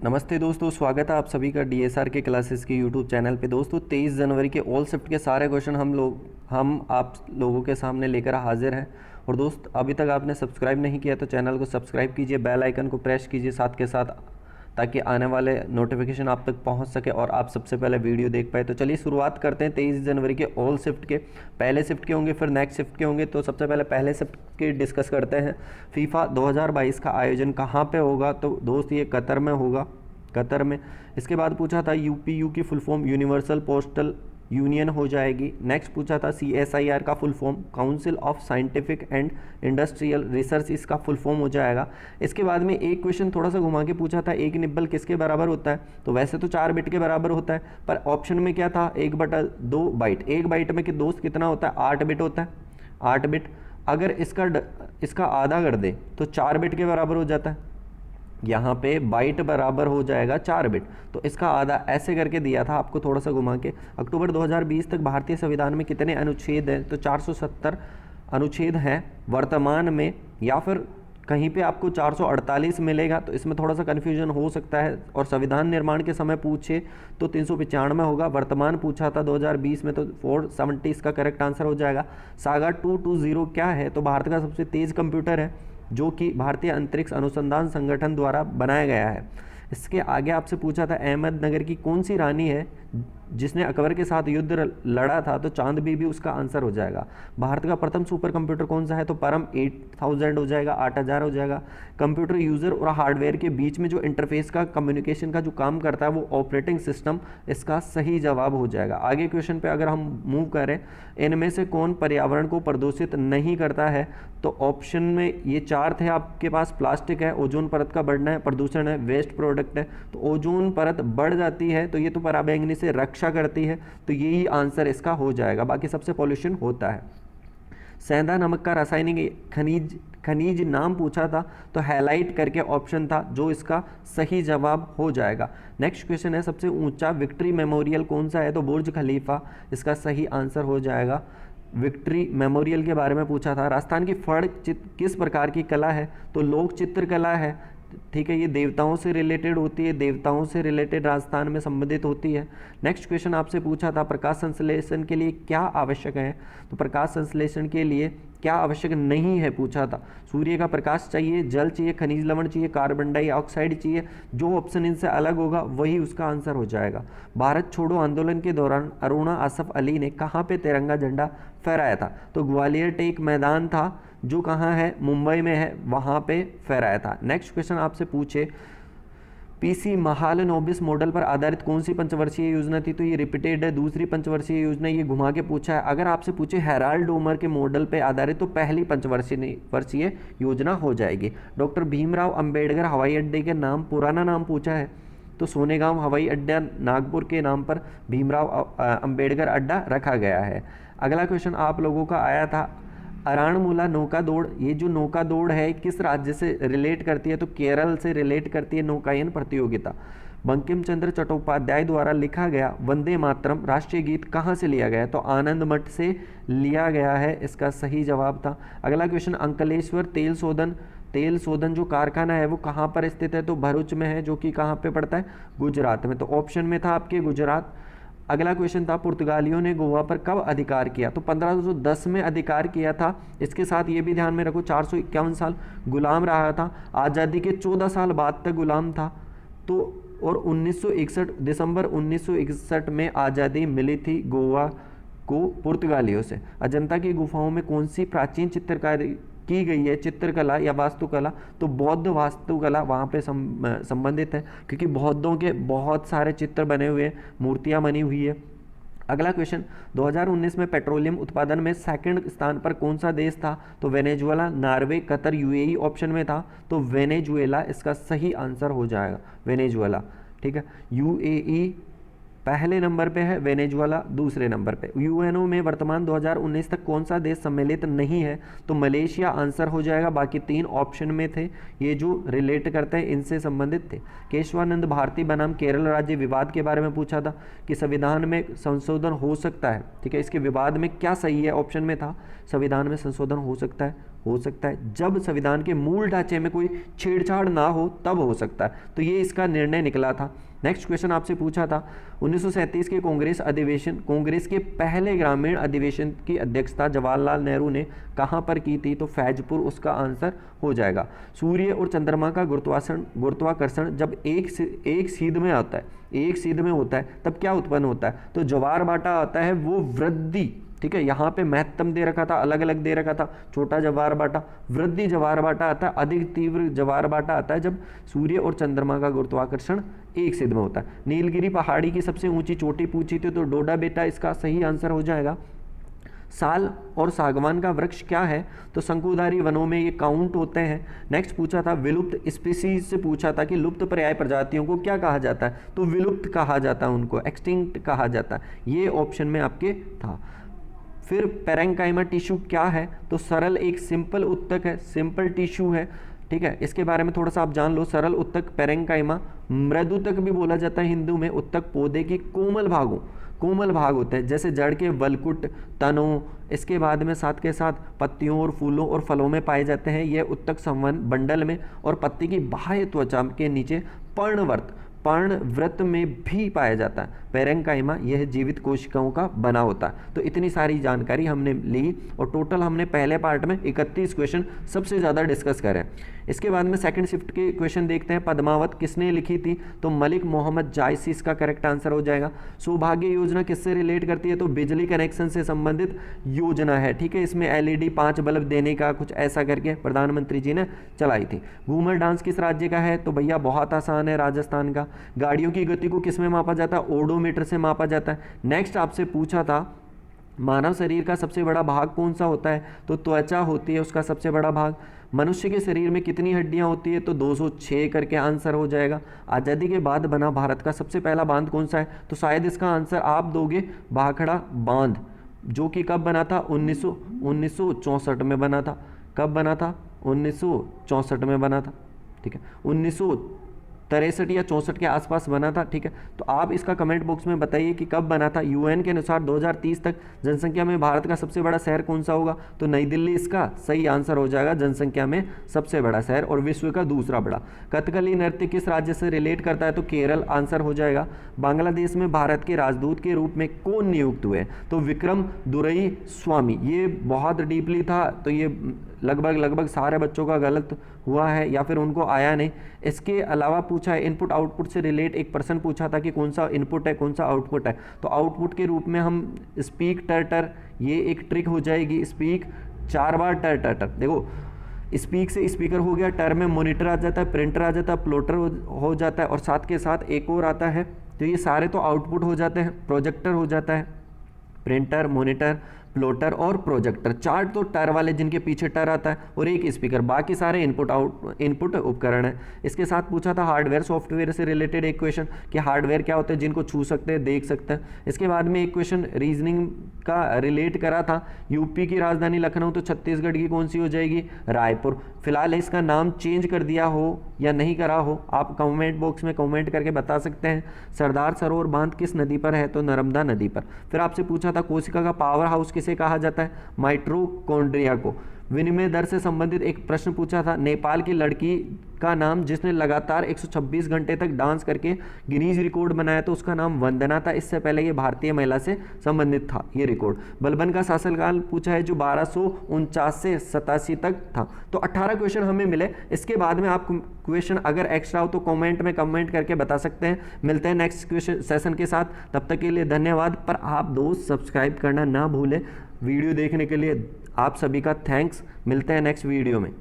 नमस्ते दोस्तों, स्वागत है आप सभी का डीएसआर के क्लासेस के यूट्यूब चैनल पे। दोस्तों 23 जनवरी के ऑल शिफ्ट के सारे क्वेश्चन हम आप लोगों के सामने लेकर हाजिर हैं। और दोस्त, अभी तक आपने सब्सक्राइब नहीं किया तो चैनल को सब्सक्राइब कीजिए, बेल आइकन को प्रेस कीजिए साथ के साथ, ताकि आने वाले नोटिफिकेशन आप तक पहुंच सके और आप सबसे पहले वीडियो देख पाए। तो चलिए शुरुआत करते हैं 23 जनवरी के ऑल शिफ्ट के। पहले शिफ्ट के होंगे, फिर नेक्स्ट शिफ्ट के होंगे। तो सबसे पहले पहले शिफ्ट के डिस्कस करते हैं। फीफा 2022 का आयोजन कहाँ पे होगा? तो दोस्त ये कतर में होगा, कतर में। इसके बाद पूछा था यूपीयू की full form universal postal union हो जाएगी। नेक्स्ट पूछा था सीएसआईआर का full form council of scientific and industrial research, इसका फुल फॉर्म हो जाएगा। इसके बाद में एक क्वेश्चन थोड़ा सा घुमा के पूछा था, एक निब्बल किसके बराबर होता है? तो वैसे तो 4 बिट के बराबर होता है, पर ऑप्शन में क्या था, 1/2 बाइट। 1 बाइट में कि दोस्त कितना होता है? 8 बिट होता है, 8 बिट। अगर इसका आधा कर दे तो 4 बिट के बराबर हो जाता है। यहाँ पे बाइट बराबर हो जाएगा 4 बिट, तो इसका आधा ऐसे करके दिया था आपको थोड़ा सा घुमा के। अक्टूबर 2020 तक भारतीय संविधान में कितने अनुच्छेद हैं? तो 470 अनुच्छेद हैं वर्तमान में, या फिर कहीं पे आपको 448 मिलेगा, तो इसमें थोड़ा सा कन्फ्यूजन हो सकता है। और संविधान निर्माण के समय पूछे तो 395 होगा, वर्तमान पूछा था 2020 में तो 470 इसका करेक्ट आंसर हो जाएगा। सागा 220 क्या है? तो भारत का सबसे तेज़ कंप्यूटर है, जो कि भारतीय अंतरिक्ष अनुसंधान संगठन द्वारा बनाया गया है। इसके आगे आपसे पूछा था अहमदनगर की कौन सी रानी है जिसने अकबर के साथ युद्ध लड़ा था? तो चांद बीबी उसका आंसर हो जाएगा। भारत का प्रथम सुपर कंप्यूटर कौन सा है? तो परम 8000 हो जाएगा, 8000 हो जाएगा। कंप्यूटर यूज़र और हार्डवेयर के बीच में जो इंटरफेस का कम्युनिकेशन का जो काम करता है वो ऑपरेटिंग सिस्टम, इसका सही जवाब हो जाएगा। आगे क्वेश्चन पे अगर हम मूव करें, इनमें से कौन पर्यावरण को प्रदूषित नहीं करता है? तो ऑप्शन में ये 4 थे आपके पास। प्लास्टिक है, ओजोन परत का बढ़ना है, प्रदूषण है, वेस्ट प्रोडक्ट है। तो ओजोन परत बढ़ जाती है तो ये तो पराबैंगनी से रक्षा करती है, तो यही आंसर इसका हो जाएगा। बाकी सबसे पॉल्यूशन होता है। सेंधा नमक का रासायनिक खनिज नाम पूछा था, तो हैलाइट करके ऑप्शन था जो इसका सही जवाब हो जाएगा। नेक्स्ट क्वेश्चन है, सबसे ऊंचा विक्ट्री मेमोरियल कौन सा है? तो बुर्ज खलीफा इसका सही आंसर हो जाएगा। विक्ट्री मेमोरियल के बारे में पूछा था। राजस्थान की फड़ किस प्रकार की कला है? तो लोक चित्रकला है, ठीक है। ये देवताओं से रिलेटेड होती है, देवताओं से रिलेटेड राजस्थान में संबंधित होती है। नेक्स्ट क्वेश्चन आपसे पूछा था, प्रकाश संश्लेषण के लिए क्या आवश्यक है? तो प्रकाश संश्लेषण के लिए क्या आवश्यक नहीं है पूछा था। सूर्य का प्रकाश चाहिए, जल चाहिए, खनिज लवण चाहिए, कार्बन डाइऑक्साइड चाहिए। जो ऑप्शन इनसे अलग होगा वही उसका आंसर हो जाएगा। भारत छोड़ो आंदोलन के दौरान अरुणा आसफ अली ने कहाँ पे तिरंगा झंडा फहराया था? तो ग्वालियर टेक मैदान था, जो कहाँ है? मुंबई में है, वहाँ पे फहराया था। नेक्स्ट क्वेश्चन आपसे पूछे, पीसी महालनोबिस मॉडल पर आधारित कौन सी पंचवर्षीय योजना थी? तो ये रिपीटेड है, दूसरी पंचवर्षीय योजना, ये घुमा के पूछा है। अगर आपसे पूछे हेराल्ड डोमर के मॉडल पे आधारित, तो पहली पंचवर्षीय योजना हो जाएगी। डॉक्टर भीमराव अंबेडकर हवाई अड्डे के नाम, पुराना नाम पूछा है, तो सोनेगांव हवाई अड्डा नागपुर के नाम पर भीमराव अंबेडकर अड्डा रखा गया है। अगला क्वेश्चन आप लोगों का आया था, अराणमुला नौका दौड़, ये जो नौका दौड़ है किस राज्य से रिलेट करती है? तो केरल से रिलेट करती है नौकायन प्रतियोगिता। बंकिम चंद्र चट्टोपाध्याय द्वारा लिखा गया वंदे मातरम राष्ट्रीय गीत कहाँ से लिया गया है? तो आनंद मठ से लिया गया है, इसका सही जवाब था। अगला क्वेश्चन, अंकलेश्वर तेल शोधन जो कारखाना है वो कहाँ पर स्थित है? तो भरूच में है, जो कि कहाँ पे पड़ता है? गुजरात में। तो ऑप्शन में था आपके गुजरात। अगला क्वेश्चन था, पुर्तगालियों ने गोवा पर कब अधिकार किया? तो 1510 में अधिकार किया था। इसके साथ ये भी ध्यान में रखो, 451 साल गुलाम रहा था, आज़ादी के 14 साल बाद तक गुलाम था। तो और 1961 दिसंबर 1961 में आज़ादी मिली थी गोवा को पुर्तगालियों से। अजंता की गुफाओं में कौन सी प्राचीन चित्रकारी की गई है, चित्रकला या वास्तुकला? तो बौद्ध वास्तुकला वहाँ पे संबंधित है, क्योंकि बौद्धों के बहुत सारे चित्र बने हुए हैं, मूर्तियाँ बनी हुई है। अगला क्वेश्चन, 2019 में पेट्रोलियम उत्पादन में सेकंड स्थान पर कौन सा देश था? तो Venezuela, Norway, Qatar, UAE option में था, तो वेनेजुएला इसका सही आंसर हो जाएगा, वेनेजुएला, ठीक है। यूएई पहले नंबर पे है, वेनेजुएला दूसरे नंबर पे। यूएनओ में वर्तमान 2019 तक कौन सा देश सम्मिलित नहीं है? तो मलेशिया आंसर हो जाएगा। बाकी 3 ऑप्शन में थे, ये जो रिलेट करते हैं इनसे संबंधित थे। केशवानंद भारती बनाम केरल राज्य विवाद के बारे में पूछा था कि संविधान में संशोधन हो सकता है, ठीक है। इसके विवाद में क्या सही है? ऑप्शन में था संविधान में संशोधन हो सकता है, हो सकता है, जब संविधान के मूल ढांचे में कोई छेड़छाड़ ना हो तब हो सकता है। तो ये इसका निर्णय निकला था। नेक्स्ट क्वेश्चन आपसे पूछा था 1937 के कांग्रेस के पहले ग्रामीण अधिवेशन की अध्यक्षता जवाहरलाल नेहरू ने कहां पर की थी? तो फैजपुर उसका आंसर हो जाएगा। सूर्य और चंद्रमा का गुरुत्वाकर्षण जब एक सीध में आता है, एक सीध में होता है, तब क्या उत्पन्न होता है? तो ज्वार भाटा आता है, वो वृद्धि, ठीक है, यहाँ पे महत्तम दे रखा था, अलग अलग दे रखा था, छोटा ज्वार भाटा, वृद्धि ज्वार भाटा आता है, अधिक तीव्र ज्वार भाटा आता है जब सूर्य और चंद्रमा का गुरुत्वाकर्षण एक सीध में होता है। नीलगिरी पहाड़ी की सबसे ऊंची चोटी पूछी थी, तो डोडा बेटा इसका सही आंसर हो जाएगा। साल और सागवान का वृक्ष क्या है? तो शंकुधारी वनों में ये काउंट होते हैं। नेक्स्ट पूछा था विलुप्त स्पीसीज से पूछा था कि लुप्त पर्याय प्रजातियों को क्या कहा जाता है? तो विलुप्त कहा जाता है, उनको एक्सटिंक्ट कहा जाता है। ये ऑप्शन में आपके था। फिर पैरेंकाइमा टिश्यू क्या है? तो सरल एक सिंपल उत्तक है, सिंपल टिश्यू है, ठीक है। इसके बारे में थोड़ा सा आप जान लो। सरल उत्तक पैरेंकाइमा, मृदुतक भी बोला जाता है हिंदू में। उत्तक पौधे की कोमल भाग होते हैं, जैसे जड़ के वलकुट, तनों, इसके बाद में साथ के साथ पत्तियों और फूलों और फलों में पाए जाते हैं। यह उत्तक संवहन बंडल में और पत्ती की बाह्य त्वचा के नीचे पर्णवृत्त में भी पाया जाता है। पैरेंकाइमा यह जीवित कोशिकाओं का बना होता है। तो इतनी सारी जानकारी हमने ली और टोटल हमने पहले पार्ट में 31 क्वेश्चन सबसे ज़्यादा डिस्कस करें। इसके बाद में सेकंड शिफ्ट के क्वेश्चन देखते हैं। पद्मावत किसने लिखी थी? तो मलिक मोहम्मद जायसी इसका करेक्ट आंसर हो जाएगा। सौभाग्य योजना किससे रिलेट करती है? तो बिजली कनेक्शन से संबंधित योजना है, ठीक है। इसमें LED 5 बल्ब देने का कुछ ऐसा करके प्रधानमंत्री जी ने चलाई थी। घूमर डांस किस राज्य का है? तो भैया बहुत आसान है, राजस्थान का। गाड़ियों की गति को किस में मापा जाता है? ओडोमीटर से मापा जाता है। नेक्स्ट आपसे पूछा था मानव शरीर का सबसे बड़ा भाग कौन सा होता है? तो त्वचा होती है उसका सबसे बड़ा भाग। मनुष्य के शरीर में कितनी हड्डियां होती है? तो 206 करके आंसर हो जाएगा। आज़ादी के बाद बना भारत का सबसे पहला बांध कौन सा है? तो शायद इसका आंसर आप दोगे भाखड़ा बांध, जो कि कब बना था? 1964 में बना था। कब बना था? 1964 में बना था, ठीक है। 1963 या 64 के आसपास बना था, ठीक है। तो आप इसका कमेंट बॉक्स में बताइए कि कब बना था। UN के अनुसार 2030 तक जनसंख्या में भारत का सबसे बड़ा शहर कौन सा होगा? तो नई दिल्ली इसका सही आंसर हो जाएगा, जनसंख्या में सबसे बड़ा शहर और विश्व का दूसरा बड़ा। कथकली नृत्य किस राज्य से रिलेट करता है? तो केरल आंसर हो जाएगा। बांग्लादेश में भारत के राजदूत के रूप में कौन नियुक्त हुए? तो विक्रम दुरई स्वामी। ये बहुत डीपली था, तो ये लगभग सारे बच्चों का गलत हुआ है या फिर उनको आया नहीं। इसके अलावा पूछा है इनपुट आउटपुट से रिलेट एक प्रश्न पूछा था कि कौन सा इनपुट है कौन सा आउटपुट है। तो आउटपुट के रूप में हम स्पीक टर, ये एक ट्रिक हो जाएगी। स्पीक 4 बार टर। देखो, स्पीक से स्पीकर हो गया, टर में मॉनिटर आ जाता है, प्रिंटर आ जाता है, प्लॉटर हो जाता है और साथ के साथ एक और आता है। तो ये सारे तो आउटपुट हो जाते हैं। प्रोजेक्टर हो जाता है, प्रिंटर, मॉनिटर, प्लॉटर और प्रोजेक्टर। चार्ट तो टर वाले जिनके पीछे टर आता है और एक स्पीकर, बाकी सारे इनपुट उपकरण है। इसके साथ पूछा था हार्डवेयर सॉफ्टवेयर से रिलेटेड एक क्वेश्चन कि हार्डवेयर क्या होते हैं? जिनको छू सकते हैं, देख सकते हैं। इसके बाद में एक क्वेश्चन रीजनिंग का रिलेट करा था। यूपी की राजधानी लखनऊ, तो छत्तीसगढ़ की कौन सी हो जाएगी? रायपुर। फिलहाल इसका नाम चेंज कर दिया हो या नहीं करा हो, आप कमेंट बॉक्स में कमेंट करके बता सकते हैं। सरदार सरोवर बांध किस नदी पर है? तो नर्मदा नदी पर। फिर आपसे पूछा था कोशिका का पावर हाउस किसे कहा जाता है? माइटोकॉन्ड्रिया को। विनिमय दर से संबंधित एक प्रश्न पूछा था। नेपाल की लड़की का नाम जिसने लगातार 126 घंटे तक डांस करके गिनीज रिकॉर्ड बनाया, तो उसका नाम वंदना था। इससे पहले ये भारतीय महिला से संबंधित था ये रिकॉर्ड। बलबन का शासनकाल पूछा है जो 1249 से 87 तक था। तो 18 क्वेश्चन हमें मिले। इसके बाद में आप क्वेश्चन अगर एक्स्ट्रा हो तो कमेंट में कमेंट करके बता सकते हैं। मिलते हैं नेक्स्ट क्वेश्चन सेशन के साथ, तब तक के लिए धन्यवाद। पर आप दोस्त सब्सक्राइब करना ना भूलें। वीडियो देखने के लिए आप सभी का थैंक्स। मिलते हैं नेक्स्ट वीडियो में।